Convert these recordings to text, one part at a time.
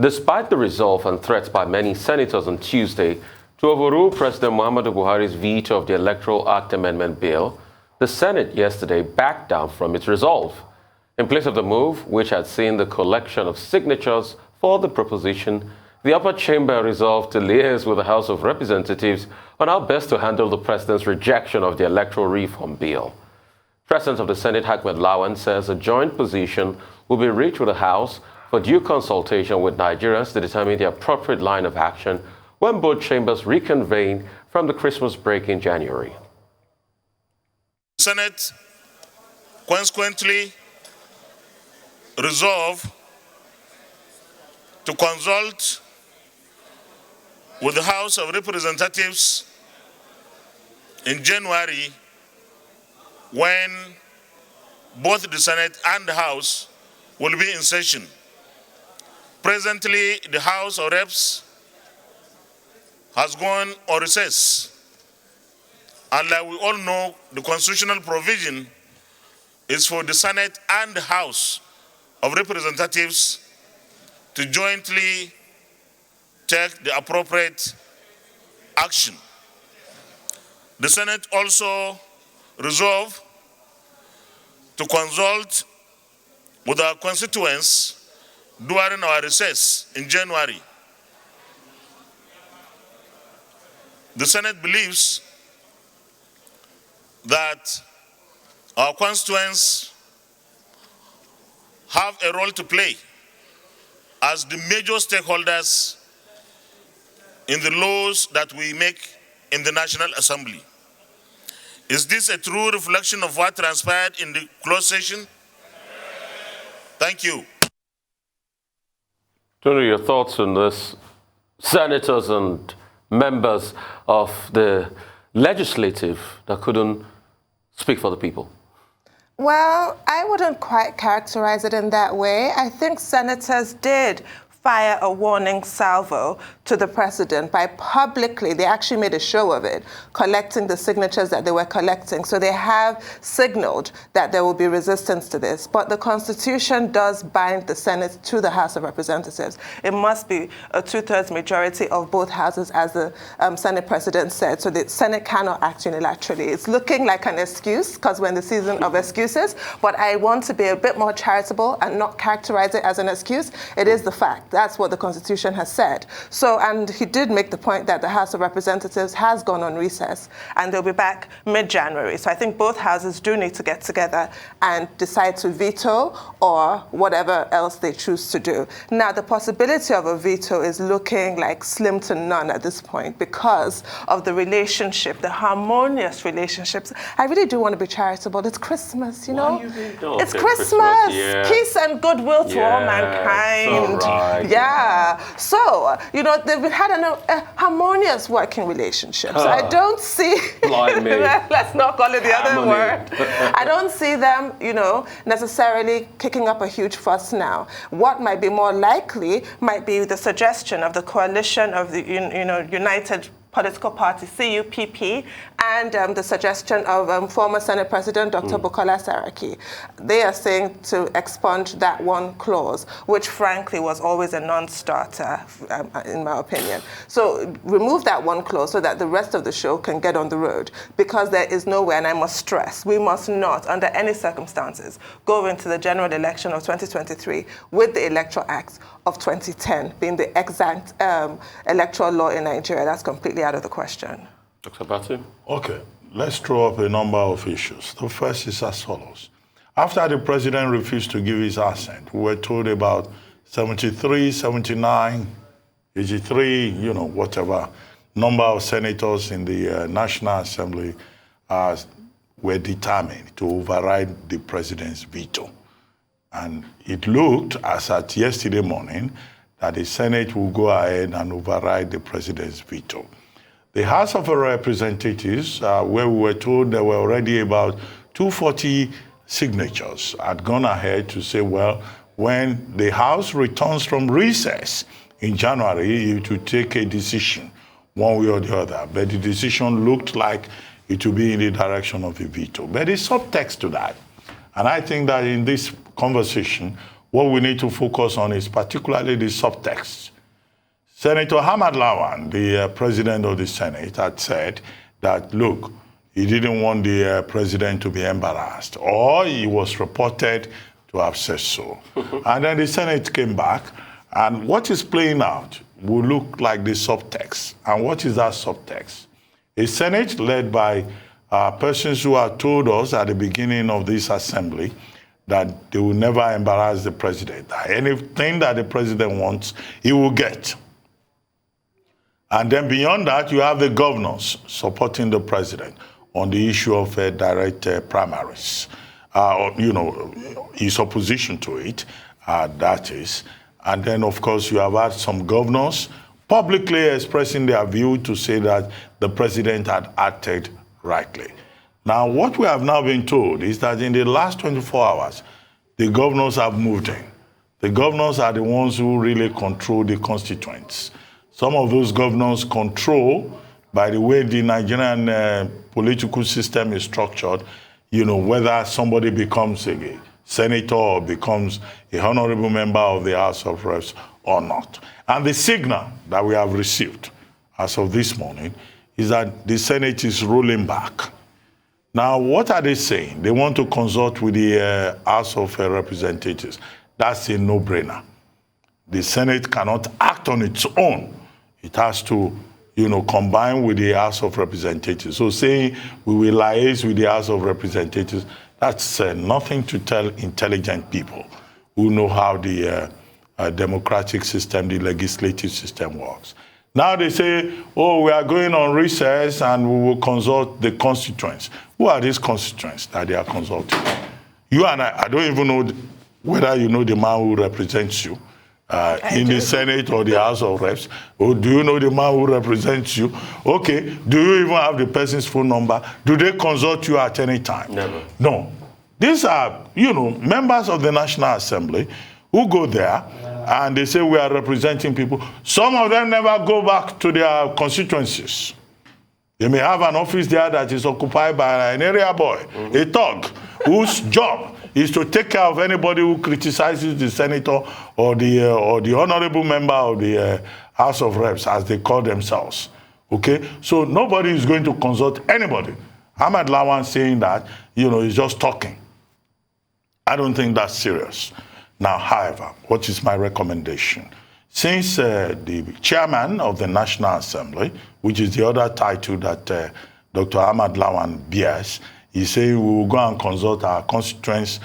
Despite the resolve and threats by many senators on Tuesday to overrule President Muhammadu Buhari's veto of the Electoral Act Amendment Bill, the Senate yesterday backed down from its resolve. In place of the move, which had seen the collection of signatures for the proposition, the upper chamber resolved to liaise with the House of Representatives on how best to handle the president's rejection of the electoral reform bill. President of the Senate, Ahmed Lawan, says a joint position will be reached with the House for due consultation with Nigerians to determine the appropriate line of action when both chambers reconvene from the Christmas break in January. The Senate consequently resolved to consult with the House of Representatives in January, when both the Senate and the House will be in session. Presently, the House of Reps has gone on recess. And like we all know, the constitutional provision is for the Senate and the House of Representatives to jointly take the appropriate action. The Senate also resolved to consult with our constituents during our recess in January. The Senate believes that our constituents have a role to play as the major stakeholders in the laws that we make in the National Assembly. Is this a true reflection of what transpired in the closed session? Thank you. Tony, your thoughts on this? Senators and members of the legislative that couldn't speak for the people. Well, I wouldn't quite characterize it in that way. I think senators did fire a warning salvo to the president by publicly, they actually made a show of it, collecting the signatures that they were collecting. So they have signaled that there will be resistance to this. But the Constitution does bind the Senate to the House of Representatives. It must be a 2/3 majority of both houses, as the Senate president said. So the Senate cannot act unilaterally. It's looking like an excuse, because we're in the season of excuses. But I want to be a bit more charitable and not characterize it as an excuse. It is the fact. That's what the Constitution has said. So, and he did make the point that the House of Representatives has gone on recess and they'll be back mid-January. So I think both houses do need to get together and decide to veto or whatever else they choose to do. Now, the possibility of a veto is looking like slim to none at this point because of the relationship, the harmonious relationships. I really do want to be charitable. It's Christmas, you know? It's Christmas. Yeah. Peace and goodwill to all mankind. So right. Yeah. So, you know, they've had a harmonious working relationships. I don't see, let's not call it the other word. I don't see them, you know, necessarily kicking up a huge fuss now. What might be more likely might be the suggestion of the coalition of the, United Political Party, CUPP, and the suggestion of former Senate President Dr. Bukola Saraki. They are saying to expunge that one clause, which frankly was always a non-starter, in my opinion. So remove that one clause so that the rest of the show can get on the road, because there is no way, and I must stress, we must not, under any circumstances, go into the general election of 2023 with the Electoral Act of 2010 being the exact electoral law in Nigeria. That's completely out of the question. Dr. Batu? Okay, let's throw up a number of issues. The first is as follows. After the president refused to give his assent, we were told about 73, 79, 83, whatever number of senators in the National Assembly were determined to override the president's veto. And it looked, as at yesterday morning, that the Senate will go ahead and override the president's veto. The House of Representatives, where we were told there were already about 240 signatures, had gone ahead to say, well, when the House returns from recess in January, it will take a decision one way or the other. But the decision looked like it will be in the direction of a veto. But there's subtext to that. And I think that in this conversation, what we need to focus on is particularly the subtext. Senator Ahmad Lawan, the president of the Senate, had said that, look, he didn't want the president to be embarrassed, or he was reported to have said so. And then the Senate came back, and what is playing out will look like the subtext. And what is that subtext? A Senate led by persons who had told us at the beginning of this assembly that they will never embarrass the president. Anything that the president wants, he will get. And then beyond that, you have the governors supporting the president on the issue of direct primaries. His opposition to it, that is. And then, of course, you have had some governors publicly expressing their view to say that the president had acted rightly. Now, what we have now been told is that in the last 24 hours, the governors have moved in. The governors are the ones who really control the constituents. Some of those governors control, by the way the Nigerian political system is structured, whether somebody becomes a senator or becomes a honorable member of the House of Reps or not. And the signal that we have received as of this morning is that the Senate is rolling back. Now, what are they saying? They want to consult with the House of Representatives. That's a no-brainer. The Senate cannot act on its own. It has to, combine with the House of Representatives. So saying we will liaise with the House of Representatives, that's nothing to tell intelligent people who know how the democratic system, the legislative system works. Now they say, oh, we are going on recess and we will consult the constituents. Who are these constituents that they are consulting? You and I don't even know whether you know the man who represents you in the Senate or the House of Reps. Or do you know the man who represents you? Okay, do you even have the person's phone number? Do they consult you at any time? Never. No. These are, members of the National Assembly who go there and they say we are representing people. Some of them never go back to their constituencies. They may have an office there that is occupied by an area boy, a thug, whose job is to take care of anybody who criticizes the senator or the honorable member of the House of Reps, as they call themselves. Okay? So nobody is going to consult anybody. Ahmad Lawan saying that, is just talking. I don't think that's serious. Now, however, what is my recommendation? Since the chairman of the National Assembly, which is the other title that Dr. Ahmad Lawan bears, he said we will go and consult our constituents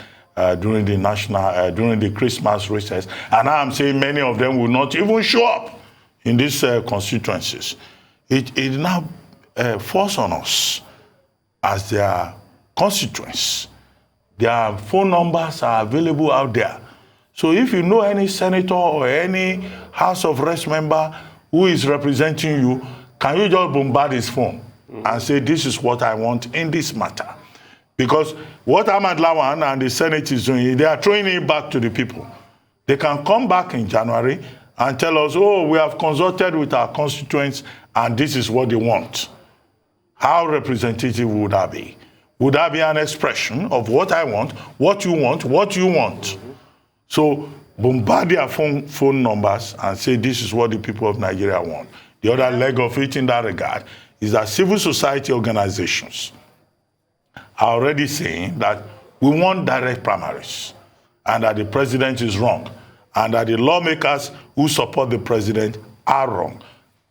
during the Christmas recess. And I am saying many of them will not even show up in these constituencies. It now forces on us as their constituents. Their phone numbers are available out there. So if you know any senator or any House of Reps member who is representing you, can you just bombard his phone and say, this is what I want in this matter? Because what Ahmad Lawan and the Senate is doing, they are throwing it back to the people. They can come back in January and tell us, oh, we have consulted with our constituents and this is what they want. How representative would that be? Would that be an expression of what I want, what you want, what you want? So bombard their phone numbers and say this is what the people of Nigeria want. The other leg of it in that regard is that civil society organizations are already saying that we want direct primaries and that the president is wrong and that the lawmakers who support the president are wrong.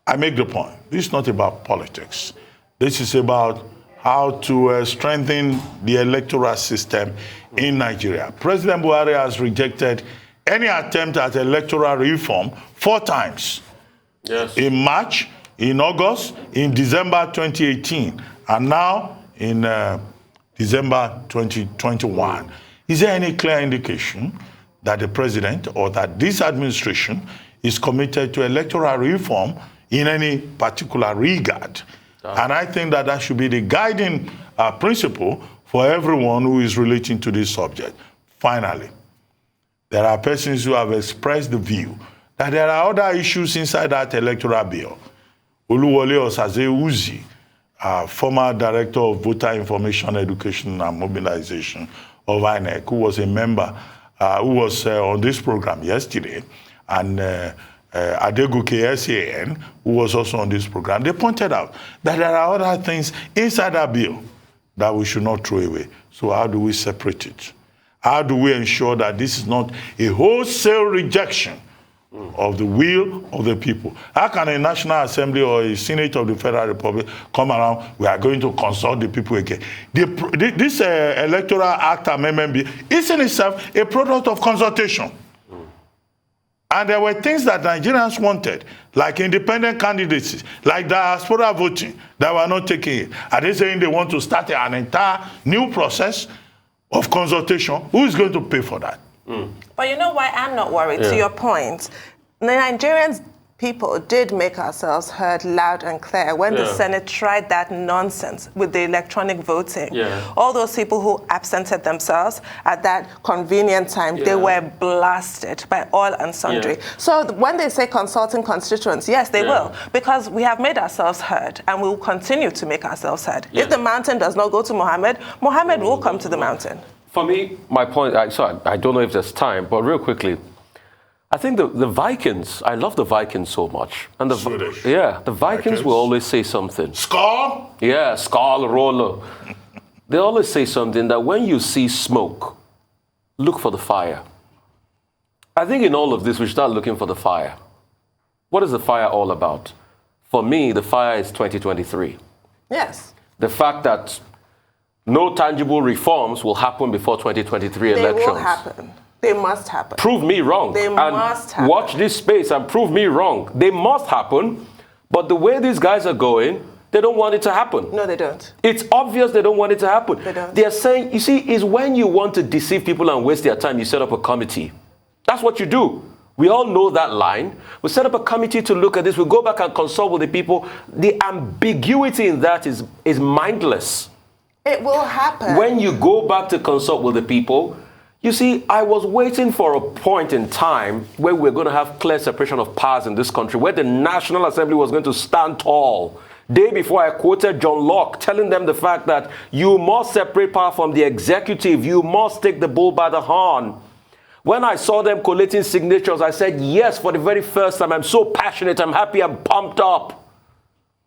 I make the point. This is not about politics. This is about how to strengthen the electoral system in Nigeria. President Buhari has rejected any attempt at electoral reform 4 times. Yes. In March, in August, in December 2018, and now in December 2021. Is there any clear indication that the president or that this administration is committed to electoral reform in any particular regard? And I think that that should be the guiding principle for everyone who is relating to this subject. Finally, there are persons who have expressed the view that there are other issues inside that electoral bill. Oluwole Osaze Uzi, former director of Voter Information, Education and Mobilization of INEC, who was a member who was on this program yesterday, and Adegoke SAN, who was also on this program, they pointed out that there are other things inside that bill that we should not throw away. So how do we separate it? How do we ensure that this is not a wholesale rejection of the will of the people? How can a National Assembly or a Senate of the Federal Republic come around, we are going to consult the people again? This Electoral Act Amendment Bill is in itself a product of consultation. And there were things that Nigerians wanted, like independent candidates, like diaspora voting, that were not taking it. Are they saying they want to start an entire new process of consultation? Who is going to pay for that? But you know why I'm not worried, to your point? The Nigerians people did make ourselves heard loud and clear when the Senate tried that nonsense with the electronic voting. All those people who absented themselves at that convenient time, they were blasted by all and sundry. So when they say consulting constituents, yes, they will, because we have made ourselves heard and we will continue to make ourselves heard. If the mountain does not go to Mohammed, Mohammed will come to the mountain. For me, my point, I don't know if there's time, but real quickly, I think the Vikings, I love the Vikings so much. And the Swedish. the Vikings will always say something. Skull? Yeah, skull roller. They always say something that when you see smoke, look for the fire. I think in all of this, we should start looking for the fire. What is the fire all about? For me, the fire is 2023. Yes. The fact that no tangible reforms will happen before 2023 elections. They will happen. They must happen. Prove me wrong. They must happen. Watch this space and prove me wrong. They must happen, but the way these guys are going, they don't want it to happen. No, they don't. It's obvious they don't want it to happen. They don't. They're saying, you see, is when you want to deceive people and waste their time, you set up a committee. That's what you do. We all know that line. We set up a committee to look at this. We go back and consult with the people. The ambiguity in that is mindless. It will happen. When you go back to consult with the people, you see, I was waiting for a point in time where we're going to have clear separation of powers in this country, where the National Assembly was going to stand tall. Day before, I quoted John Locke, telling them the fact that you must separate power from the executive. You must take the bull by the horn. When I saw them collating signatures, I said, yes, for the very first time, I'm so passionate, I'm happy, I'm pumped up.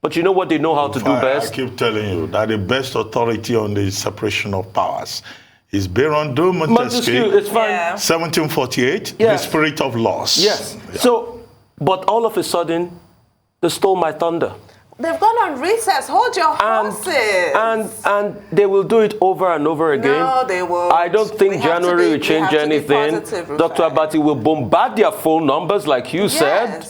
But you know what they know how to do best? I keep telling you that the best authority on the separation of powers is Baron de Montesquieu, it's fine. 1748, the spirit of laws. Yes. Yeah. So, but all of a sudden, they stole my thunder. They've gone on recess. Hold your horses. And they will do it over and over again. No, they won't. I don't think January will change anything. Dr. Abati will bombard their phone numbers like you said.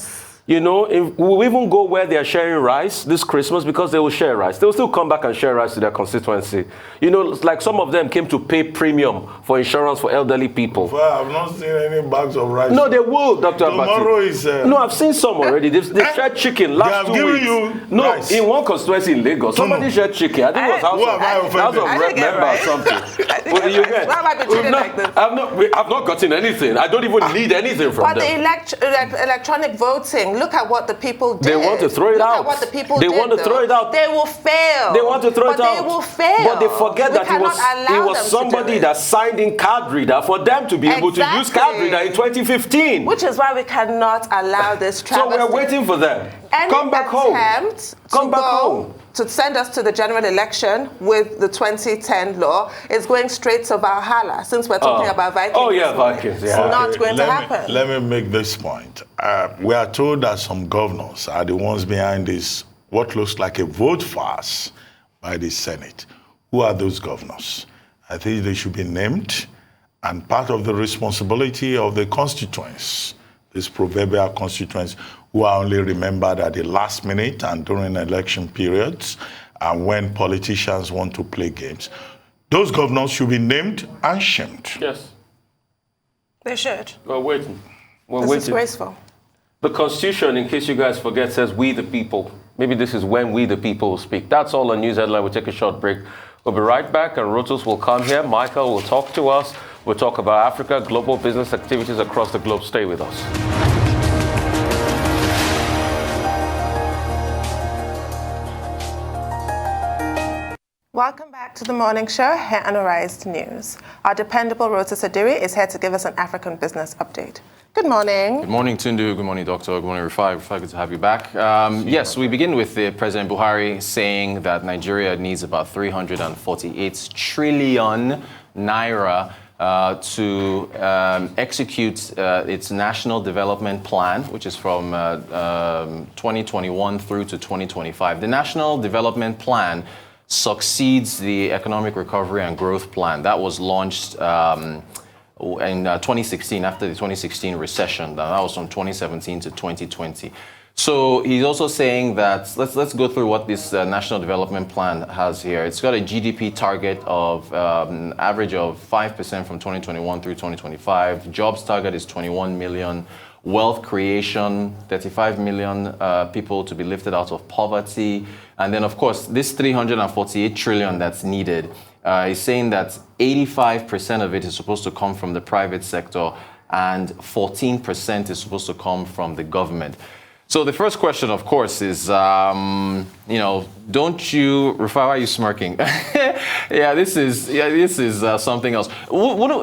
You know, we'll even go where they're sharing rice this Christmas because they will share rice. They'll still come back and share rice to their constituency. You know, like some of them came to pay premium for insurance for elderly people. Well, I've not seen any bags of rice. No, they will, Dr. Tomorrow Abati. is... No, I've seen some already. They've shared chicken last 2 weeks. They have given you rice. In one constituency in Lagos, somebody shared chicken. I think it was House of Rep member or something. What do you get? Why am I being treated like this? I've not gotten anything. I don't even need anything from them. But the electronic voting, look at what the people did. They want to throw it out. Look at what the people they did. want to throw it out. They will fail. They want to throw it out. They will fail. But they forget that it was somebody that signed in card reader for them to be able to use card reader in 2015. Which is why we cannot allow this travesty. So we're waiting for them. Come back home. Come back home. To send us to the general election with the 2010 law is going straight to Valhalla, since we're talking about Vikings. Oh, yeah, Vikings. Yeah. It's not going to happen. Let me make this point. We are told that some governors are the ones behind this, what looks like a vote farce by the Senate. Who are those governors? I think they should be named, and part of the responsibility of the constituents, these proverbial constituents, who are only remembered at the last minute and during election periods and when politicians want to play games. Those governors should be named and shamed. Yes. They should. We're waiting. It's disgraceful. The Constitution, in case you guys forget, says we the people. Maybe this is when we the people will speak. That's all on News Headline. We'll take a short break. We'll be right back, and Rotos will come here. Michael will talk to us. We'll talk about Africa, global business activities across the globe. Stay with us. Welcome back to the morning show here on Arise News. Our dependable Rota Sadiri is here to give us an African business update. Good morning. Good morning, Tundu. Good morning, Doctor. Good morning, Rufai. Rufai, good to have you back. Yes, we begin with President Buhari saying that Nigeria needs about 348 trillion naira to execute its national development plan, which is from 2021 through to 2025. The national development plan succeeds the economic recovery and growth plan that was launched in 2016, after the 2016 recession. That was from 2017 to 2020. So he's also saying that, let's go through what this National Development Plan has here. It's got a GDP target of an average of 5% from 2021 through 2025. Jobs target is 21 million. Wealth creation, 35 million people to be lifted out of poverty. And then, of course, this 348 trillion that's needed, he's saying that 85% of it is supposed to come from the private sector and 14% is supposed to come from the government. So the first question, of course, is, don't you, Rufai, why are you smirking? This is something else.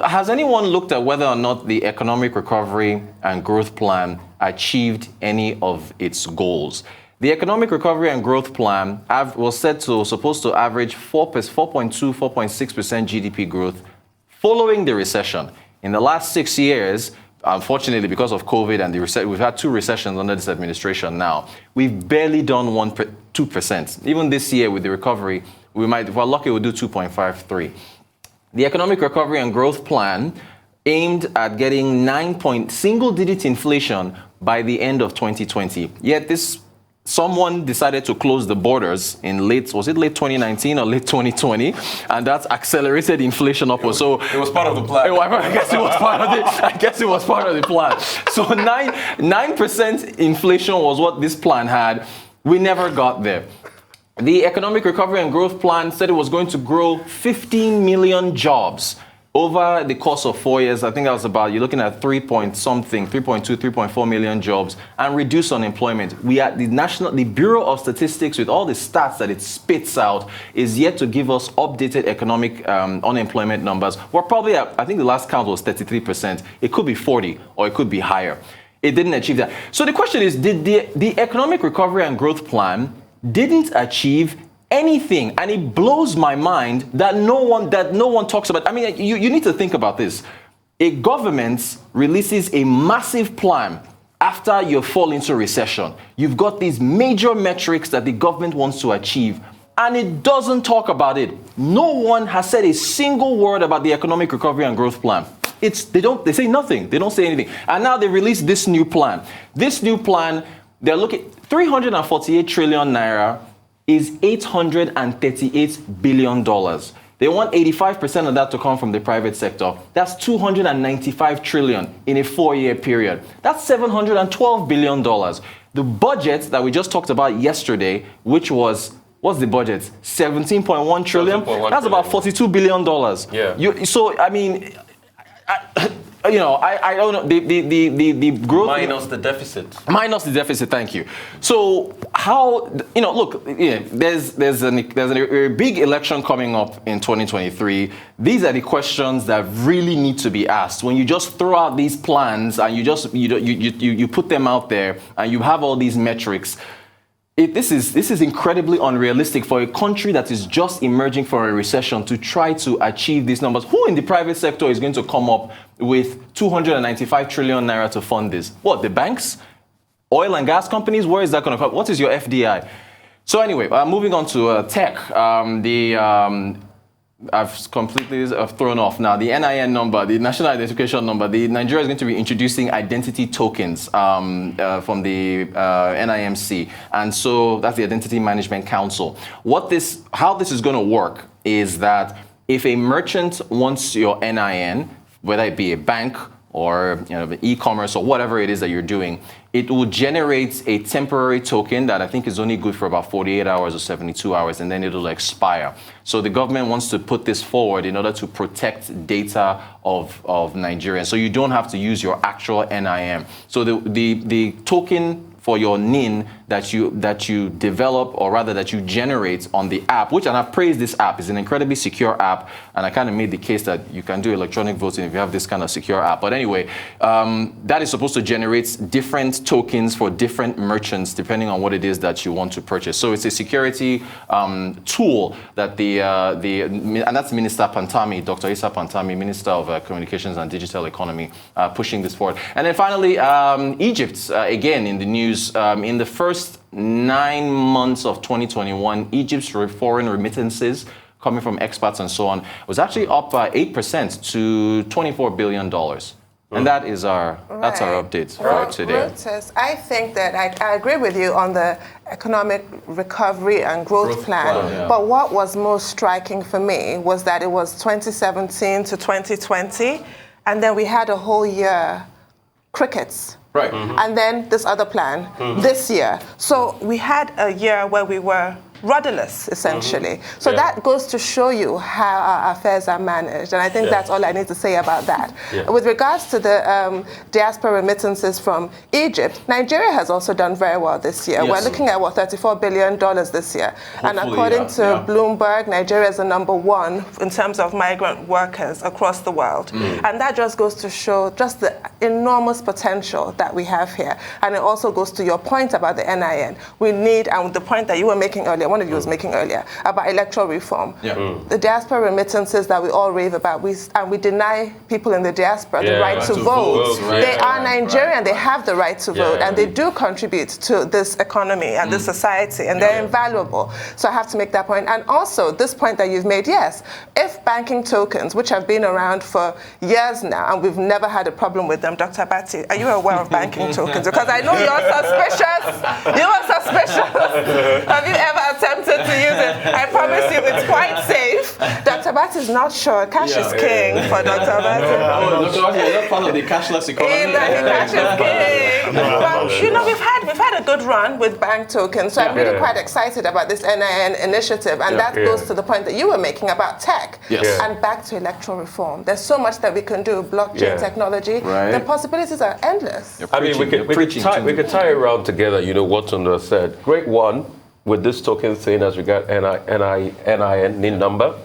Has anyone looked at whether or not the economic recovery and growth plan achieved any of its goals? The economic recovery and growth plan was supposed to average 4.2, 4.6% GDP growth following the recession. In the last 6 years, unfortunately, because of COVID and we've had 2 recessions under this administration now. We've barely done 2%. Even this year with the recovery, if we're lucky, we'll do 2.53. The economic recovery and growth plan aimed at getting single-digit inflation by the end of 2020. Yet someone decided to close the borders in late 2019 or late 2020, and that's accelerated inflation upwards. So it was part of the plan. I guess it was part of the plan. So 9% inflation was what this plan had. We never got there. The economic recovery and growth plan said it was going to grow 15 million jobs over the course of 4 years. I think that was about, you're looking at 3.4 million jobs, and reduce unemployment. We are the Bureau of Statistics, with all the stats that it spits out, is yet to give us updated economic unemployment numbers. We're probably at, I think the last count was 33%. It could be 40 or it could be higher. It didn't achieve that. So the question is, did the economic recovery and growth plan didn't achieve anything? And it blows my mind that no one talks about. I mean, you need to think about this. A government releases a massive plan after you fall into recession. You've got these major metrics that the government wants to achieve, and it doesn't talk about it. No one has said a single word about the economic recovery and growth plan. They say nothing. They don't say anything. And now they release this new plan. This new plan, they're looking 348 trillion naira is $838 billion. They want 85% of that to come from the private sector. That's 295 trillion in a 4-year period. That's $712 billion. The budget that we just talked about yesterday, which was, what's the budget? 17.1 trillion? That's about $42 billion. Yeah. So, I mean, I don't know, the growth... Minus the deficit. Minus the deficit, thank you. So how, look, there's a big election coming up in 2023. These are the questions that really need to be asked. When you just throw out these plans and you put them out there and you have all these metrics, this is incredibly unrealistic for a country that is just emerging from a recession to try to achieve these numbers. Who in the private sector is going to come up with 295 trillion naira to fund this? What, the banks? Oil and gas companies? Where is that going to come? What is your FDI? So anyway, moving on to tech. I've completely thrown off now. The NIN number, the national identification number, Nigeria is going to be introducing identity tokens from the NIMC. And so that's the Identity Management Council. How this is going to work is that if a merchant wants your NIN, whether it be a bank or e-commerce or whatever it is that you're doing, it will generate a temporary token that I think is only good for about 48 hours or 72 hours, and then it'll expire. So the government wants to put this forward in order to protect data of Nigerians. So you don't have to use your actual NIN. So the token for your NIN that you develop, or rather that you generate on the app, which, and I've praised this app, is an incredibly secure app, and I kind of made the case that you can do electronic voting if you have this kind of secure app. But anyway, that is supposed to generate different tokens for different merchants depending on what it is that you want to purchase. So it's a security tool that and that's Minister Pantami, Dr. Issa Pantami, Minister of Communications and Digital Economy, pushing this forward. And then finally, Egypt, again in the news. In the first 9 months of 2021, Egypt's foreign remittances coming from expats and so on was actually up by 8% to $24 billion. And that is that's our update for today. I think that I agree with you on the economic recovery and growth plan. Yeah. But what was most striking for me was that it was 2017 to 2020, and then we had a whole year crickets. Right. And then this other plan this year. So we had a year where we were rudderless, essentially. So that goes to show you how our affairs are managed. And I think that's all I need to say about that. With regards to the diaspora remittances from Egypt, Nigeria has also done very well this year. Yes. We're looking at, $34 billion this year. And Hopefully, according to Bloomberg, Nigeria is the #1 in terms of migrant workers across the world. And that just goes to show just the enormous potential that we have here. And it also goes to your point about the NIN. We need, and the point that you were making earlier, one of you was making earlier, about electoral reform. The diaspora remittances that we all rave about, we deny people in the diaspora the right to vote. They are Nigerian, they have the right to vote, and they do contribute to this economy and this society, and they're invaluable. So I have to make that point. And also, this point that you've made, yes, if banking tokens, which have been around for years now, and we've never had a problem with them, Dr. Bati, are you aware of banking tokens? Because I know you're suspicious. You are suspicious. Have you ever attempted to use it? I promise you it's quite safe. Dr. Bati is not sure. Cash is king for Dr. Bati. Dr. Bati, is that part of the cashless economy? Cash is king. But you know, we've had a good run with bank tokens, so I'm really quite excited about this NIN initiative, and that goes to the point that you were making about tech. And back to electoral reform. There's so much that we can do. Blockchain technology. The possibilities are endless. I mean, we could tie it around together, you know, what Tunda said. Great one with this token thing as regard NIN number.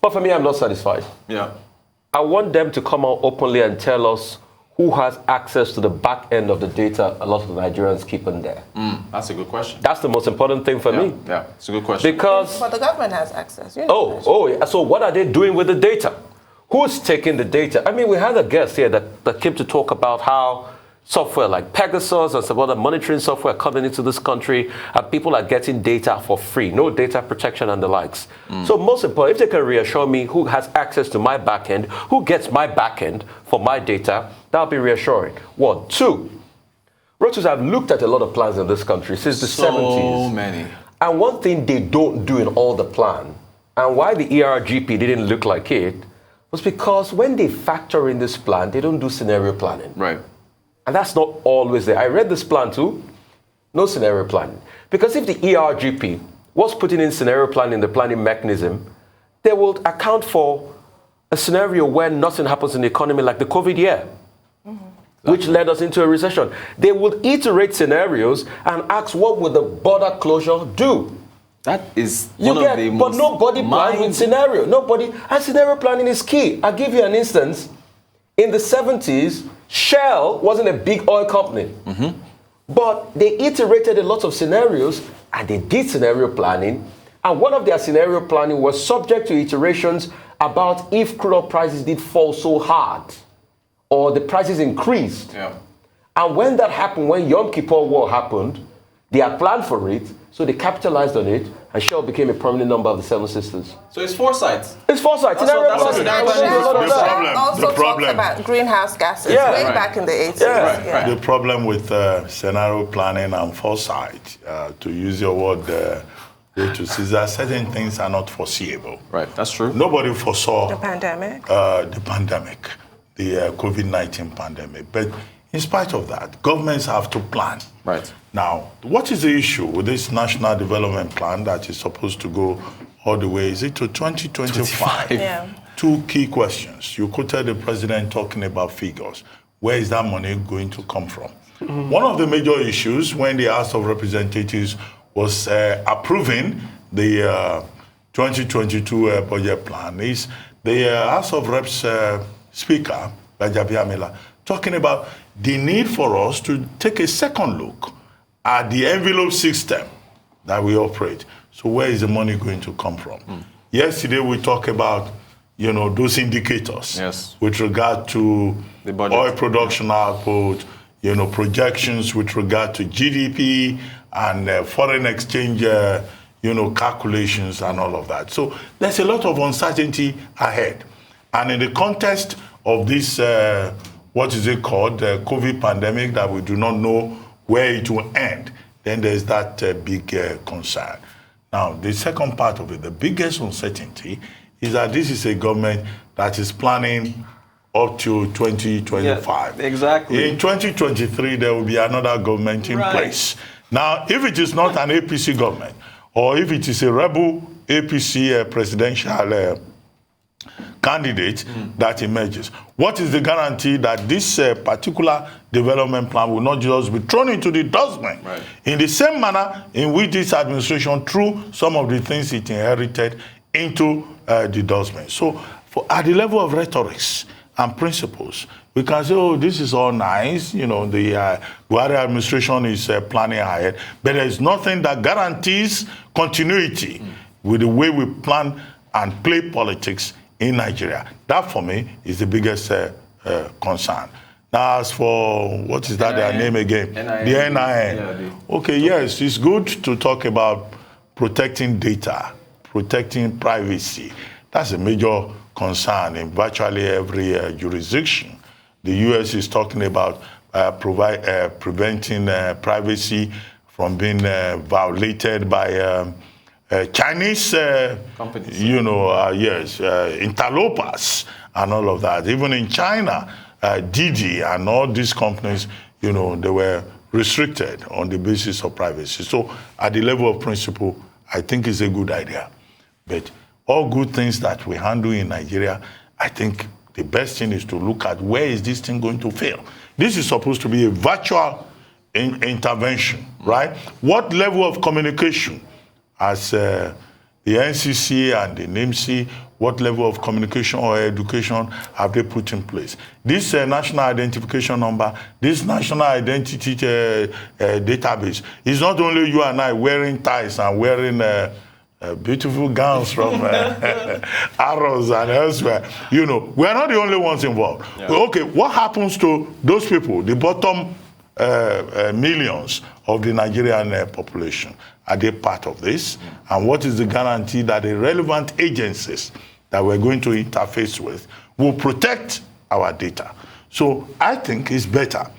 But for me, I'm not satisfied. I want them to come out openly and tell us who has access to the back end of the data a lot of the Nigerians keep in there. That's a good question. That's the most important thing for me. Yeah, it's a good question. Because... But the government has access. You know so what are they doing with the data? Who's taking the data? I mean, we had a guest here that came to talk about how software like Pegasus and some other monitoring software coming into this country, and people are getting data for free, no data protection and the likes. So most important, if they can reassure me who has access to my backend, who gets my backend for my data, that'll be reassuring. 1. 2, Rotus, I've looked at a lot of plans in this country since the 70s. So many. And one thing they don't do in all the plan, and why the ERGP didn't look like it, was because when they factor in this plan, they don't do scenario planning. Right. And that's not always there. I read this plan too. No scenario planning. Because if the ERGP was putting in scenario planning, the planning mechanism, they will account for a scenario where nothing happens in the economy like the COVID year, which led us into a recession. They would iterate scenarios and ask, what would the border closure do? That is one of the most... But nobody plans with scenario. Nobody. And scenario planning is key. I'll give you an instance. In the 70s, Shell wasn't a big oil company. But they iterated a lot of scenarios, and they did scenario planning. And one of their scenario planning was subject to iterations about if crude oil prices did fall so hard, or the prices increased. And when that happened, when Yom Kippur War happened, they had planned for it, so they capitalized on it, and Shell became a prominent member of the Seven Sisters. So it's foresight. It's foresight. That's what scenario planning is. Also talked about greenhouse gases way back in the 80s. The problem with scenario planning and foresight, to use your word, is that certain things are not foreseeable. Right, that's true. Nobody foresaw the pandemic. The COVID-19 pandemic. But in spite of that, governments have to plan. Right. Now, what is the issue with this National Development Plan that is supposed to go all the way? Is it to 2025? Two key questions. You quoted the president talking about figures. Where is that money going to come from? One of the major issues when the House of Representatives was approving the 2022 budget plan is the House of Reps Speaker, Bajabiamila, talking about the need for us to take a second look at the envelope system that we operate. So where is the money going to come from? Yesterday we talked about, those indicators with regard to the oil production output, projections with regard to GDP and foreign exchange, calculations and all of that. So there's a lot of uncertainty ahead. And in the context of this, what is it called, COVID pandemic, that we do not know where it will end, then there's that big concern. Now, the second part of it, the biggest uncertainty, is that this is a government that is planning up to 2025. Yeah, exactly. In 2023, there will be another government in place. Now, if it is not an APC government, or if it is a rebel APC presidential candidate that emerges, what is the guarantee that this particular development plan will not just be thrown into the dustbin in the same manner in which this administration threw some of the things it inherited into the dustbin? So at the level of rhetorics and principles, we can say, oh, this is all nice, the Buhari administration is planning ahead, but there is nothing that guarantees continuity with the way we plan and play politics in Nigeria. That, for me, is the biggest concern. Now, as for, what is that, their name again? The NIN. Okay, yes, it's good to talk about protecting data, protecting privacy. That's a major concern in virtually every jurisdiction. The U.S. is talking about preventing privacy from being violated by Chinese companies, interlopers and all of that. Even in China, Didi and all these companies, they were restricted on the basis of privacy. So at the level of principle, I think it's a good idea. But all good things that we handle in Nigeria, I think the best thing is to look at where is this thing going to fail. This is supposed to be a virtual intervention, right? What level of communication as the NCC and the NIMC, what level of communication or education have they put in place? This national identification number, this national identity database is not only you and I wearing ties and wearing beautiful gowns from Arrows and elsewhere. We're not the only ones involved. Yeah. Okay, what happens to those people, the bottom millions of the Nigerian population? Are they part of this? And what is the guarantee that the relevant agencies that we're going to interface with will protect our data? So I think it's better,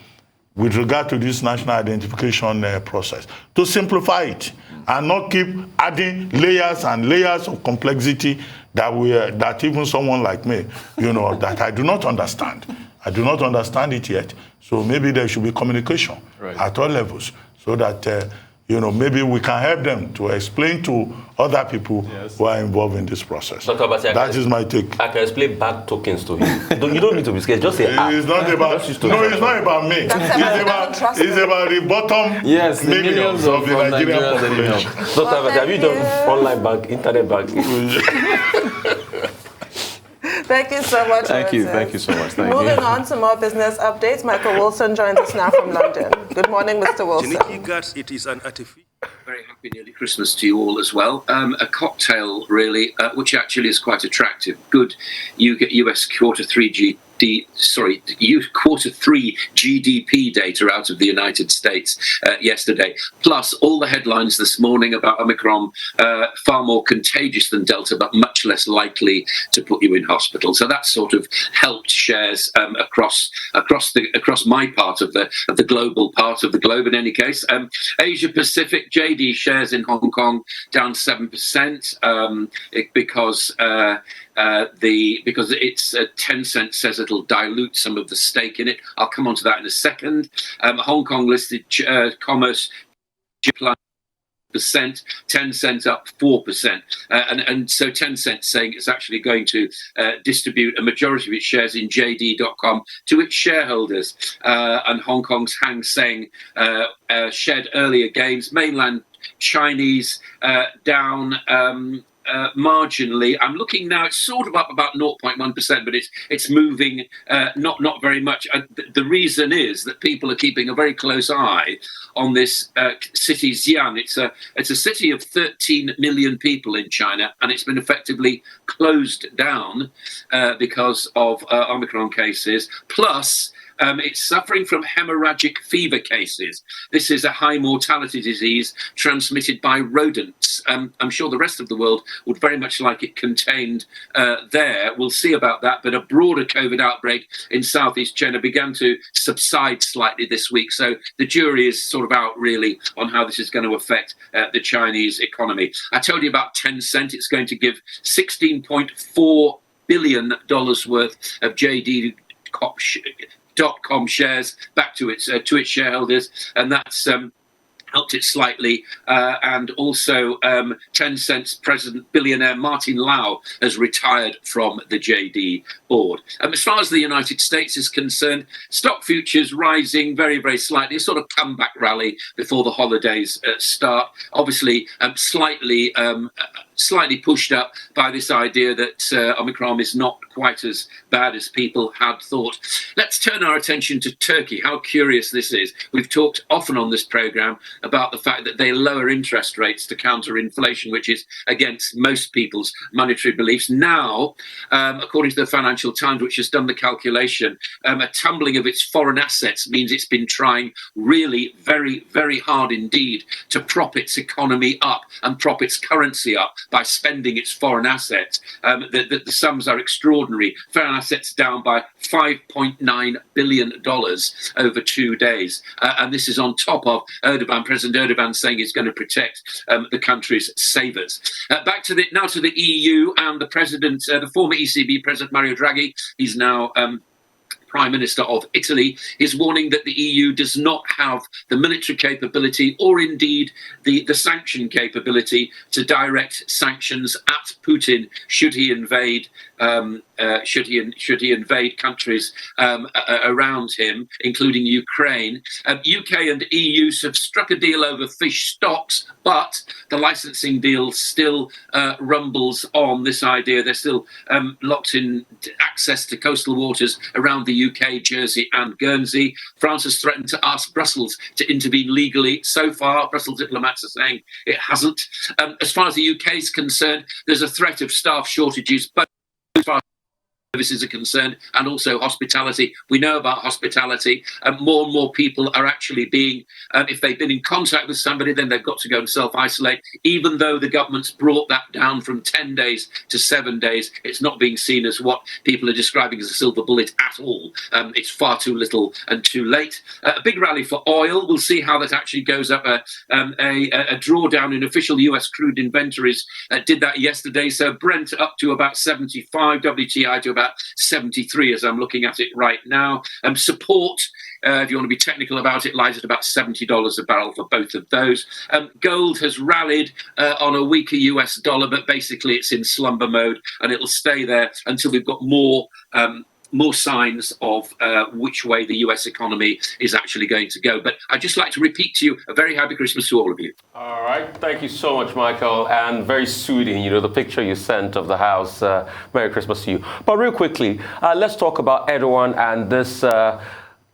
with regard to this national identification process, to simplify it and not keep adding layers and layers of complexity that even someone like me, that I do not understand. I do not understand it yet. So maybe there should be communication at all levels so that maybe we can help them to explain to other people who are involved in this process. That is my take. I can explain back tokens to him. You don't need to be scared. Just say, it's not about, it's not about me. It's about the bottom millions of the Nigerian population. Have you done online bank, internet banking? Thank you so much. Thank you so much. Moving on to more business updates, Michael Wilson joins us now from London. Good morning, Mr. Wilson. It is an artificial. Very happy nearly Christmas to you all as well. A cocktail, really, which actually is quite attractive. Good US quarter three GDP data out of the United States yesterday. Plus, all the headlines this morning about Omicron, far more contagious than Delta, but much less likely to put you in hospital. So that sort of helped shares across my part of the global part of the globe. In any case, Asia Pacific JD shares in Hong Kong down 7% because it's Tencent says it'll dilute some of the stake in it. I'll come on to that in a second. Hong Kong listed commerce Tencent up 4%. And so Tencent saying it's actually going to distribute a majority of its shares in JD.com to its shareholders. And Hong Kong's Hang Seng shed earlier gains. Mainland Chinese down marginally. I'm looking now, it's sort of up about 0.1%, but it's moving not very much. The reason is that people are keeping a very close eye on this city Xi'an. It's a city of 13 million people in China, and it's been effectively closed down because of Omicron cases. Plus, it's suffering from hemorrhagic fever cases. This is a high mortality disease transmitted by rodents. I'm sure the rest of the world would very much like it contained there. We'll see about that. But a broader COVID outbreak in Southeast China began to subside slightly this week. So the jury is sort of out really on how this is going to affect the Chinese economy. I told you about Tencent. It's going to give $16.4 billion worth of JD.com shares back to its shareholders, and that's helped it slightly. And also Tencent's president, billionaire Martin Lau, has retired from the JD board. As far as the United States is concerned, stock futures rising very, very slightly, a sort of comeback rally before the holidays start. Obviously, slightly pushed up by this idea that Omicron is not quite as bad as people had thought. Let's turn our attention to Turkey. How curious this is. We've talked often on this programme about the fact that they lower interest rates to counter inflation, which is against most people's monetary beliefs. Now, according to the Financial Times, which has done the calculation, a tumbling of its foreign assets means it's been trying really very, very hard indeed to prop its economy up and prop its currency up by spending its foreign assets. The sums are extraordinary. Foreign assets down by $5.9 billion over 2 days. And this is on top of President Erdogan saying he's going to protect the country's savers. Back to the EU and the former ECB President Mario Draghi. He's now Prime Minister of Italy, is warning that the EU does not have the military capability or indeed the sanction capability to direct sanctions at Putin should he invade countries around him, including Ukraine. UK and EU have struck a deal over fish stocks, but the licensing deal still rumbles on this idea. They're still locked in access to coastal waters around the UK, Jersey and Guernsey. France has threatened to ask Brussels to intervene legally. So far, Brussels diplomats are saying it hasn't. As far as the UK is concerned, there's a threat of staff shortages, both as far as services are concerned and also hospitality. We know about hospitality, and more people are actually being, if they've been in contact with somebody, then they've got to go and self-isolate. Even though the government's brought that down from 10 days to 7 days, it's not being seen as what people are describing as a silver bullet at all. It's far too little and too late. A big rally for oil. We'll see how that actually goes up. A drawdown in official US crude inventories did that yesterday. So Brent up to about 75, WTI to about 73 as I'm looking at it right now. Support, if you want to be technical about it, lies at about $70 a barrel for both of those. Gold has rallied on a weaker US dollar, but basically it's in slumber mode and it'll stay there until we've got more signs of which way the US economy is actually going to go. But I'd just like to repeat to you a very happy Christmas to all of you. All right. Thank you so much, Michael. And very soothing, the picture you sent of the house. Merry Christmas to you. But real quickly, let's talk about Erdogan and this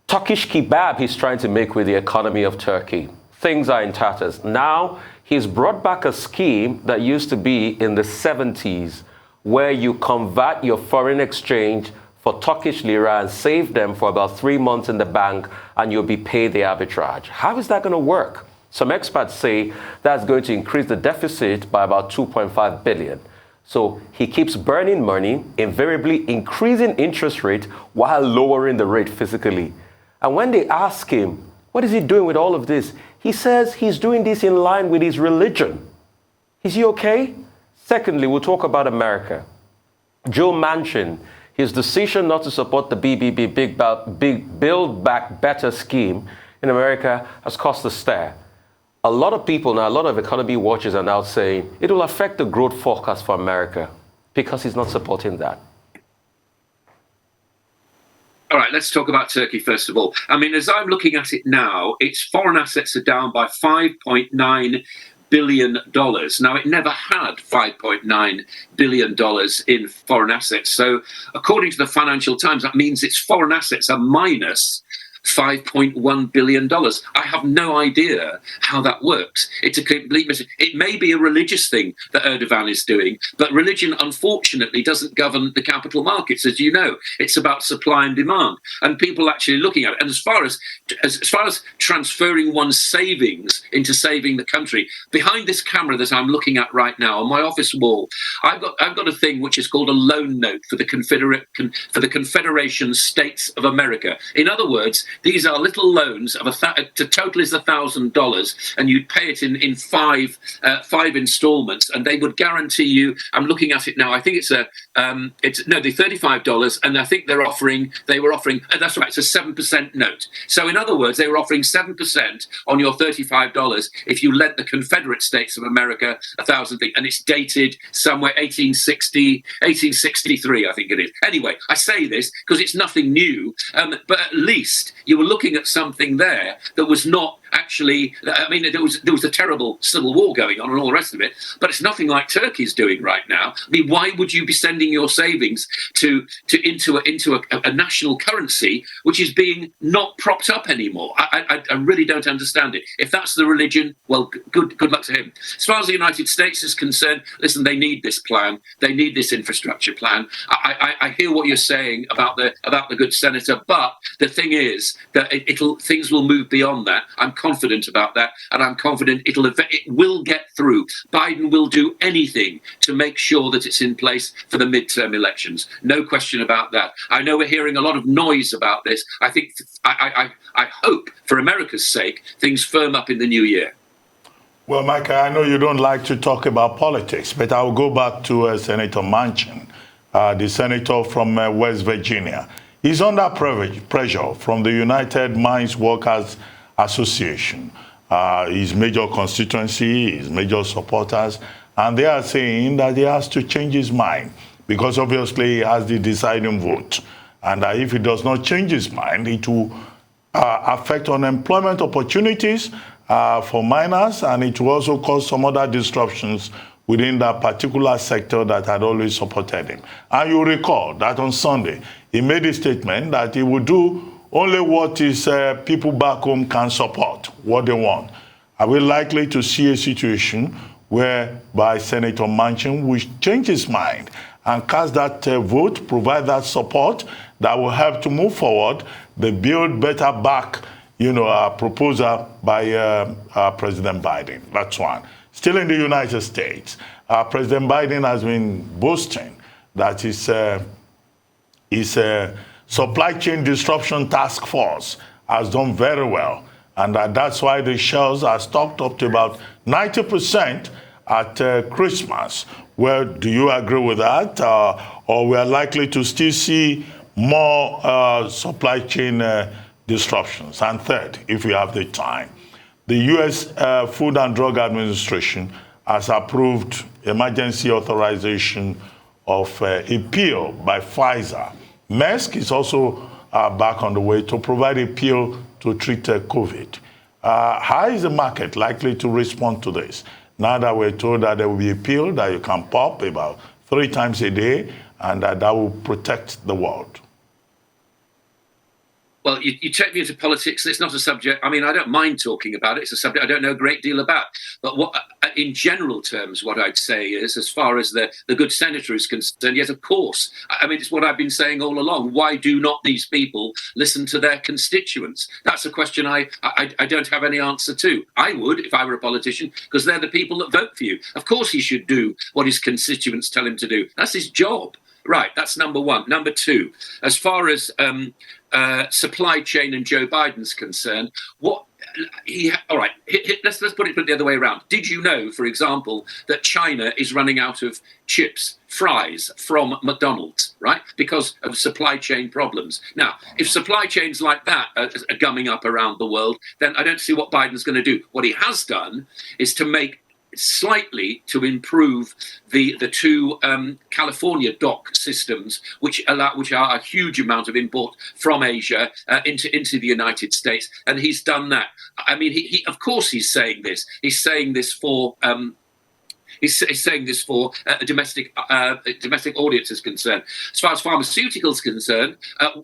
Turkish kebab he's trying to make with the economy of Turkey. Things are in tatters. Now, he's brought back a scheme that used to be in the 70s where you convert your foreign exchange for Turkish lira and save them for about 3 months in the bank, and you'll be paid the arbitrage. How is that going to work? Some experts say that's going to increase the deficit by about 2.5 billion. So he keeps burning money, invariably increasing interest rate while lowering the rate physically. And when they ask him, what is he doing with all of this? He says he's doing this in line with his religion. Is he okay? Secondly, we'll talk about America. Joe Manchin, his decision not to support the BBB, Big Build Back Better scheme in America has caused a stir. A lot of people now, a lot of economy watchers are now saying it will affect the growth forecast for America because he's not supporting that. All right, let's talk about Turkey first of all. I mean, as I'm looking at it now, its foreign assets are down by $5.9 billion. Now, it never had $5.9 billion in foreign assets. So, according to the Financial Times, that means its foreign assets are minus $5.1 billion. I have no idea how that works. It's a complete mistake. It may be a religious thing that Erdogan is doing, but religion, unfortunately, doesn't govern the capital markets, as you know. It's about supply and demand, and people actually looking at it. And as far as transferring one's savings into saving the country, behind this camera that I'm looking at right now on my office wall, I've got a thing which is called a loan note for the Confederation States of America. In other words, these are little loans of to total is $1,000, and you'd pay it in five installments, and they would guarantee you. I'm looking at it now. I think it's the $35, and I think they were offering. That's right. It's a 7% note. So in other words, they were offering 7% on your $35 if you lent the Confederate States of America $1,000 thing, and it's dated somewhere 1863, I think it is. Anyway, I say this because it's nothing new, but at least you were looking at something there that was not actually, I mean, there was a terrible civil war going on and all the rest of it, but it's nothing like Turkey's doing right now. I mean, why would you be sending your savings into a national currency which is being not propped up anymore? I really don't understand it. If that's the religion, well, good luck to him. As far as the United States is concerned, listen, they need this plan. They need this infrastructure plan. I hear what you're saying about the good senator, but the thing is that things will move beyond that. I'm confident about that, and I'm confident it will get through. Biden will do anything to make sure that it's in place for the midterm elections. No question about that. I know we're hearing a lot of noise about this. I think I hope, for America's sake, things firm up in the new year. Well, Michael, I know you don't like to talk about politics, but I'll go back to Senator Manchin, the senator from West Virginia. He's under pressure from the United Mines Workers Association, his major constituency, his major supporters, and they are saying that he has to change his mind because obviously he has the deciding vote. And if he does not change his mind, it will affect unemployment opportunities for miners, and it will also cause some other disruptions within that particular sector that had always supported him. And you recall that on Sunday, he made a statement that he would do only what his people back home can support, what they want. Are we likely to see a situation whereby Senator Manchin will change his mind and cast that vote, provide that support that will help to move forward the Build Better Back, proposal by President Biden? That's one. Still in the United States, President Biden has been boasting that his supply chain disruption task force has done very well, and that's why the shelves are stocked up to about 90% at Christmas. Well, do you agree with that, or we are likely to still see more supply chain disruptions? And third, if we have the time, the U.S. Food and Drug Administration has approved emergency authorization of a pill by Pfizer. Merck is also back on the way to provide a pill to treat COVID. How is the market likely to respond to this? Now that we're told that there will be a pill that you can pop about 3 times a day, and that will protect the world. Well, you take me into politics. It's not a subject. I mean, I don't mind talking about it. It's a subject I don't know a great deal about. But in general terms, what I'd say is, as far as the good senator is concerned, yes, of course. I mean, it's what I've been saying all along. Why do not these people listen to their constituents? That's a question I don't have any answer to. I would if I were a politician, because they're the people that vote for you. Of course, he should do what his constituents tell him to do. That's his job. Right, that's number one. Number two, as far as supply chain and Joe Biden's concerned, all right, let's put it the other way around. Did you know, for example, that China is running out of chips fries from McDonald's, right? Because of supply chain problems. Now, if supply chains like that are gumming up around the world, then I don't see what Biden's going to do. What he has done is to make slightly to improve the two California dock systems, which are a huge amount of import from Asia into the United States, and he's done that. I mean, he of course he's saying this. He's saying this for. He's saying this for domestic audience is concerned. As far as pharmaceuticals concerned,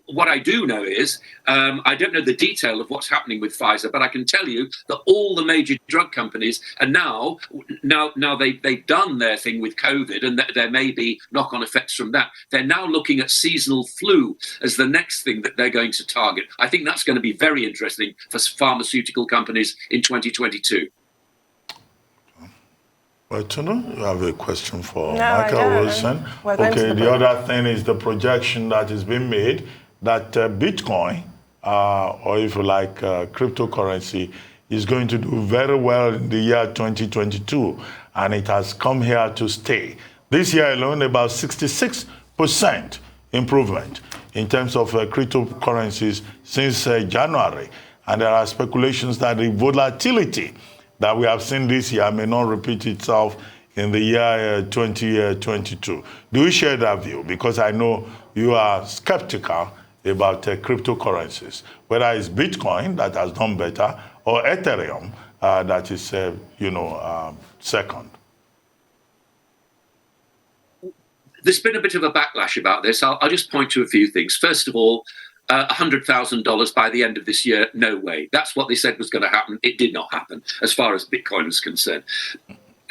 what I do know is I don't know the detail of what's happening with Pfizer, but I can tell you that all the major drug companies are now they've done their thing with COVID, and there may be knock-on effects from that. They're now looking at seasonal flu as the next thing that they're going to target. I think that's going to be very interesting for pharmaceutical companies in 2022. Well, Tunu, you have a question for No, Michael Wilson. Okay, the other thing is the projection that is being made that Bitcoin, or if you like, cryptocurrency, is going to do very well in the year 2022, and it has come here to stay. This year alone, about 66% improvement in terms of cryptocurrencies since January. And there are speculations that the volatility that we have seen this year may not repeat itself in the year 2022. Do you share that view? Because I know you are skeptical about cryptocurrencies, whether it's Bitcoin that has done better or Ethereum that is, second. There's been a bit of a backlash about this. I'll just point to a few things. First of all, $100,000 by the end of this year, no way. That's what they said was going to happen. It did not happen as far as Bitcoin is concerned.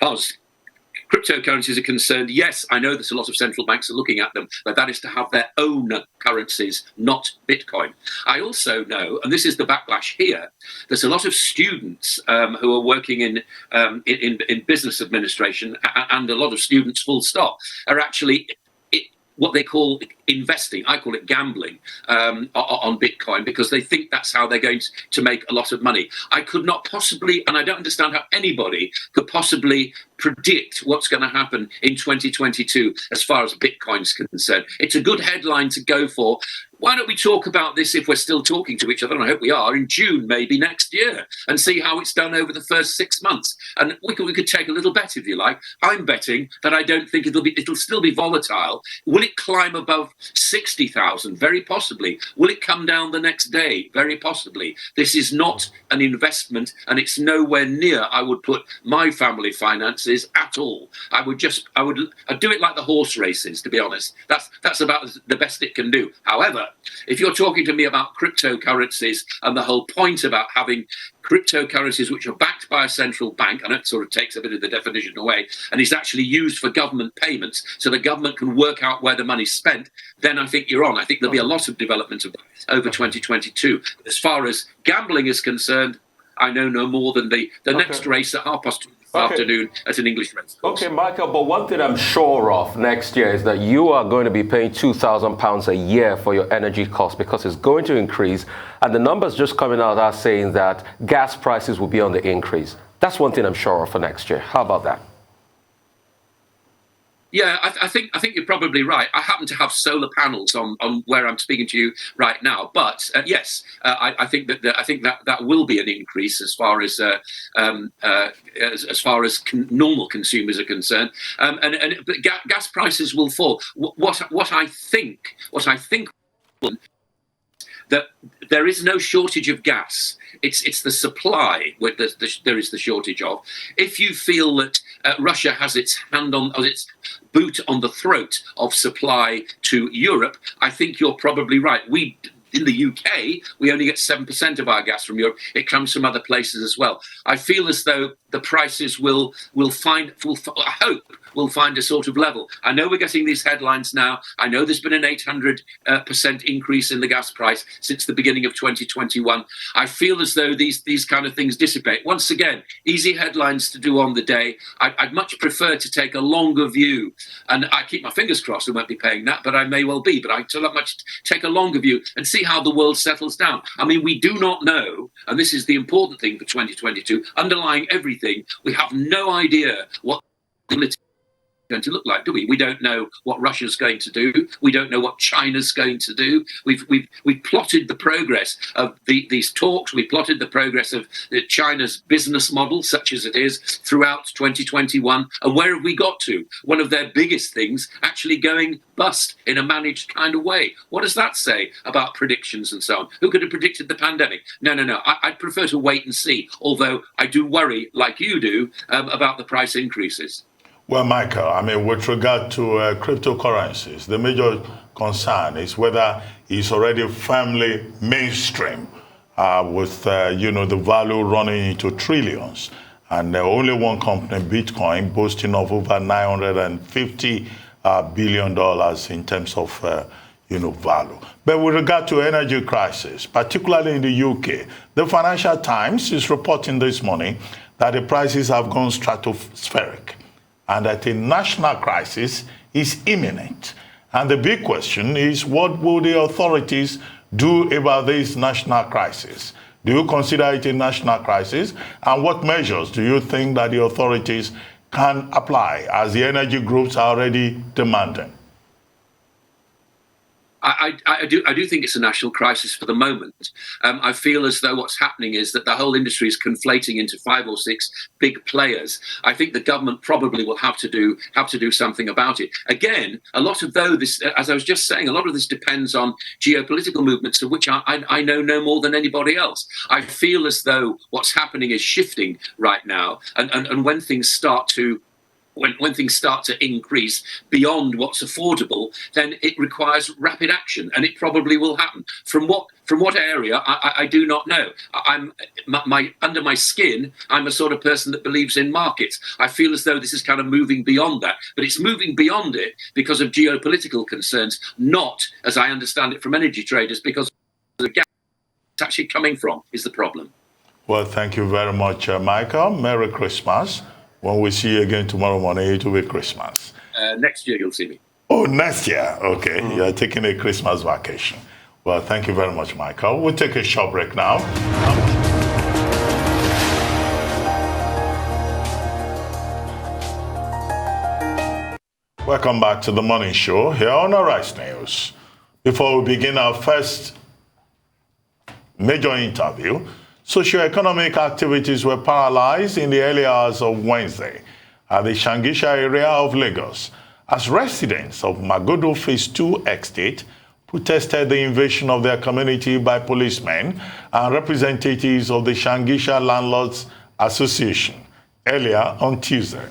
As cryptocurrencies are concerned, yes, I know there's a lot of central banks are looking at them, but that is to have their own currencies, not Bitcoin. I also know, and this is the backlash here, there's a lot of students who are working in business administration, and a lot of students, full stop, are actually what they call investing. I call it gambling on Bitcoin, because they think that's how they're going to make a lot of money. I could not possibly, and I don't understand how anybody could possibly predict what's going to happen in 2022 as far as Bitcoin's concerned. It's a good headline to go for. Why don't we talk about this, if we're still talking to each other, and I hope we are, in June maybe next year, and see how it's done over the first 6 months. And we could take a little bet, if you like. I'm betting that I don't think it'll still be volatile. Will it climb above 60,000? Very possibly. Will it come down the next day? Very possibly. This is not an investment, and it's nowhere near I would put my family finances at all. I'd do it like the horse races, to be honest. That's about the best it can do. However, if you're talking to me about cryptocurrencies and the whole point about having cryptocurrencies which are backed by a central bank, I know it sort of takes a bit of the definition away, and is actually used for government payments so the government can work out where the money's spent, then I think you're on. I think there'll be a lot of development over 2022. As far as gambling is concerned, I know no more than the next race at 2:30 afternoon at an English race course. Okay, Michael, but one thing I'm sure of next year is that you are going to be paying £2,000 a year for your energy costs, because it's going to increase. And the numbers just coming out are saying that gas prices will be on the increase. That's one thing I'm sure of for next year. How about that? Yeah, I think you're probably right. I happen to have solar panels on where I'm speaking to you right now, but yes, I think that will be an increase as far as normal consumers are concerned, but gas prices will fall. What I think that there is no shortage of gas. It's the supply where there is the shortage of. If you feel that Russia has its boot on the throat of supply to Europe, I think you're probably right. In the UK, we only get 7% of our gas from Europe. It comes from other places as well. I feel as though the prices will find a sort of level. I know we're getting these headlines now. I know there's been an 800% increase in the gas price since the beginning of 2021. I feel as though these kind of things dissipate. Once again, easy headlines to do on the day. I'd much prefer to take a longer view, and I keep my fingers crossed I won't be paying that, but I may well be. But I'd much take a longer view and see how the world settles down. I mean, we do not know, and this is the important thing for 2022, underlying everything, we have no idea what going to look like, do we? We don't know what Russia's going to do. We don't know what China's going to do. We've plotted the progress of these talks. We plotted the progress of China's business model, such as it is, throughout 2021. And where have we got to? One of their biggest things actually going bust in a managed kind of way. What does that say about predictions and so on? Who could have predicted the pandemic? No. I'd prefer to wait and see, although I do worry, like you do, about the price increases. Well, Michael, I mean, with regard to cryptocurrencies, the major concern is whether it's already firmly mainstream with, the value running into trillions. And only one company, Bitcoin, boasting of over $950 billion in terms of, value. But with regard to energy crisis, particularly in the UK, the Financial Times is reporting this morning that the prices have gone stratospheric, and that a national crisis is imminent. And the big question is, what will the authorities do about this national crisis? Do you consider it a national crisis? And what measures do you think that the authorities can apply, as the energy groups are already demanding? I do think it's a national crisis for the moment. I feel as though what's happening is that the whole industry is conflating into 5 or 6 big players. I think the government probably will have to do something about it. Again, a lot of this, as I was just saying, a lot of this depends on geopolitical movements, of which I know no more than anybody else. I feel as though what's happening is shifting right now, and when things start to when things start to increase beyond what's affordable, then it requires rapid action, and it probably will happen. From what area, I do not know. Under my skin, I'm a sort of person that believes in markets. I feel as though this is kind of moving beyond that, but it's moving beyond it because of geopolitical concerns, not, as I understand it from energy traders, because of the gap it's actually coming from is the problem. Well, thank you very much, Michael. Merry Christmas. When we see you again tomorrow morning, it will be Christmas. Next year, you'll see me. Oh, next year. Okay. You're taking a Christmas vacation. Well, thank you very much, Michael. We'll take a short break now. Welcome back to the Morning Show here on Arise News. Before we begin our first major interview, socioeconomic activities were paralyzed in the early hours of Wednesday at the Shangisha area of Lagos as residents of Magodo Phase 2 estate protested the invasion of their community by policemen and representatives of the Shangisha Landlords Association earlier on Tuesday.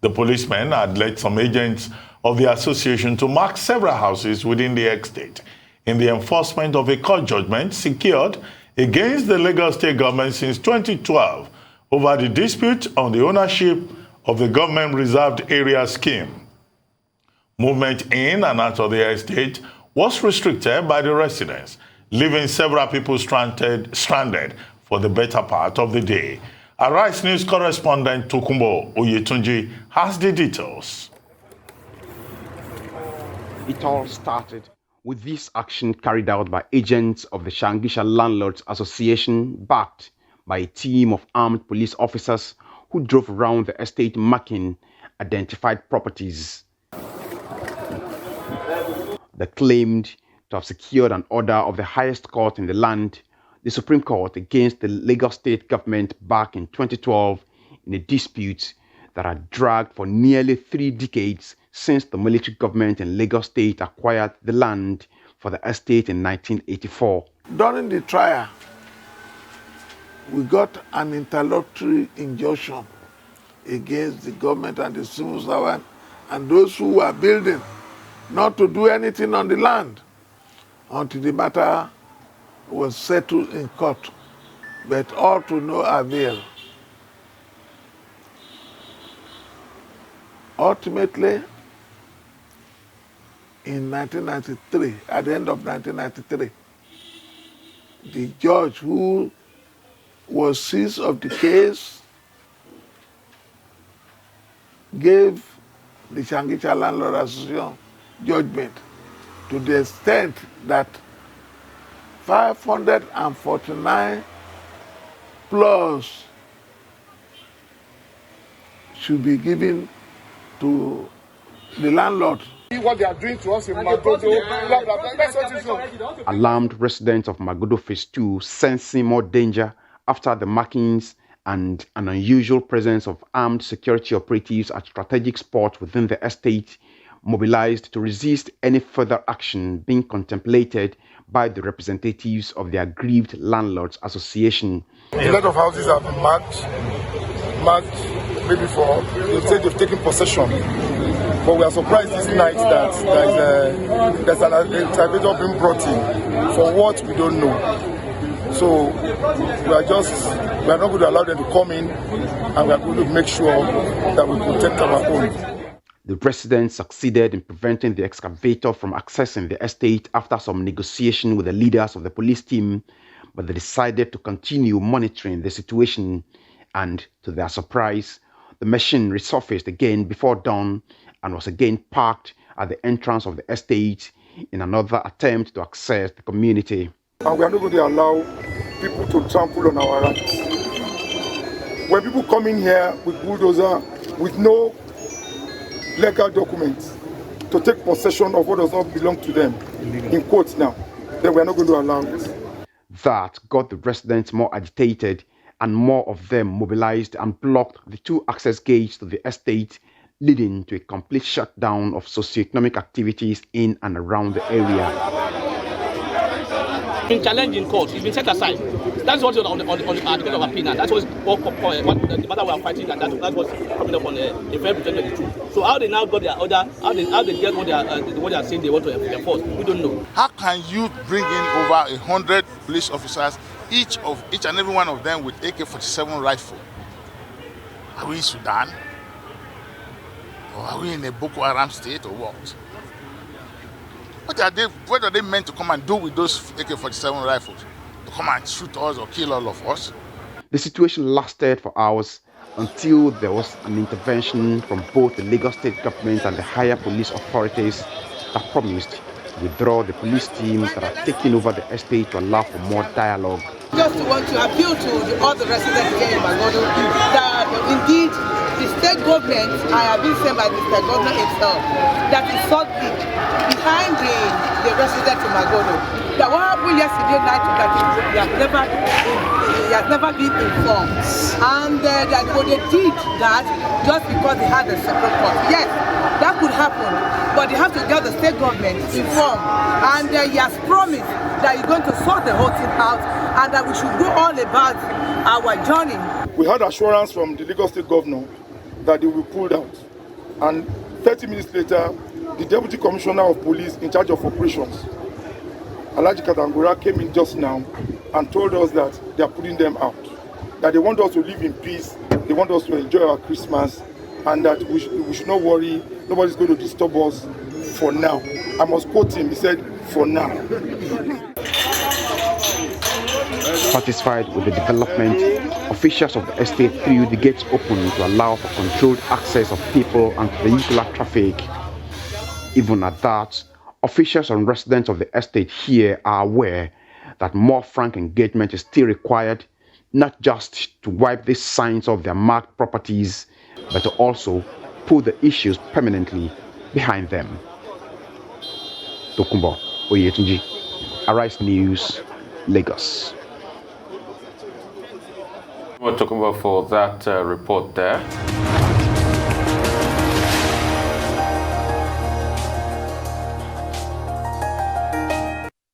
The policemen had led some agents of the association to mark several houses within the estate in the enforcement of a court judgment secured against the Lagos State government since 2012 over the dispute on the ownership of the government reserved area scheme. Movement in and out of the estate was restricted by the residents, leaving several people stranded for the better part of the day. Arise News correspondent Tokumbo Oyetunji has the details. It all started with this action carried out by agents of the Shangisha Landlords Association, backed by a team of armed police officers who drove around the estate marking identified properties. They claimed to have secured an order of the highest court in the land, the Supreme Court, against the Lagos State government back in 2012 in a dispute that had dragged for nearly 3 decades since the military government in Lagos State acquired the land for the estate in 1984. During the trial, we got an interlocutory injunction against the government and the civil servant and those who were building not to do anything on the land until the matter was settled in court, but all to no avail. Ultimately, in 1993, at the end of 1993, the judge who was seized of the case gave the Shangisha Landlord Association judgment to the extent that 549 plus should be given to the landlord. What they are doing to us in Magodo, blah, blah, blah. That's what it's all. Alarmed residents of Magodo Phase 2 sensing more danger after the markings and an unusual presence of armed security operatives at strategic spots within the estate mobilized to resist any further action being contemplated by the representatives of the aggrieved landlords association. A lot of houses have been marked maybe for, they say they've taken possession. But we are surprised this night that there's an excavator being brought in for what we don't know. So we are not going to allow them to come in, and we are going to make sure that we protect our own. The residents succeeded in preventing the excavator from accessing the estate after some negotiation with the leaders of the police team, but they decided to continue monitoring the situation, and to their surprise, the machine resurfaced again before dawn and was again parked at the entrance of the estate in another attempt to access the community. And we are not going to allow people to trample on our rights. When people come in here with bulldozer, with no legal documents, to take possession of what does not belong to them, in quotes now, then we are not going to allow it. That got the residents more agitated, and more of them mobilized and blocked the two access gates to the estate, leading to a complete shutdown of socioeconomic activities in and around the area. Been challenged in court, it's been set aside. That's what's on the article of opinion. That's what's the matter we are fighting, and that's what's coming up on the February 2022. So how they now got their order, how they get what they are saying they want to enforce, we don't know. How can you bring in over 100 police officers, each and every one of them with AK-47 rifle? Are we in Sudan? Or are we in a Boko Haram state or what? What are they meant to come and do with those AK-47 rifles? To come and shoot us or kill all of us? The situation lasted for hours until there was an intervention from both the Lagos State government and the higher police authorities that promised to withdraw the police teams that are taking over the estate to allow for more dialogue. Just want to appeal to all the residents here in Magodo that indeed the state government, I have been sent by the state government itself, that is solid behind the residents in Magodo. That what happened yesterday night that he has never been informed. And that they did that just because they had a separate court. Yes, that could happen, but they have to get the state government informed. And he has promised that he's going to sort the whole thing out and that we should go all about our journey. We had assurance from the Lagos State Governor that they will be pulled out. And 30 minutes later, the Deputy Commissioner of Police in charge of operations, Alhaji Katangura, came in just now and told us that they are pulling them out. That they want us to live in peace, they want us to enjoy our Christmas, and that we should not worry, nobody's going to disturb us for now. I must quote him, he said, for now. Satisfied with the development, officials of the estate threw the gates open to allow for controlled access of people and vehicular traffic. Even at that, officials and residents of the estate here are aware that more frank engagement is still required, not just to wipe these signs off their marked properties, but to also put the issues permanently behind them. Tokunbo Oyetunji, Arise News, Lagos. We're talking about for that report there.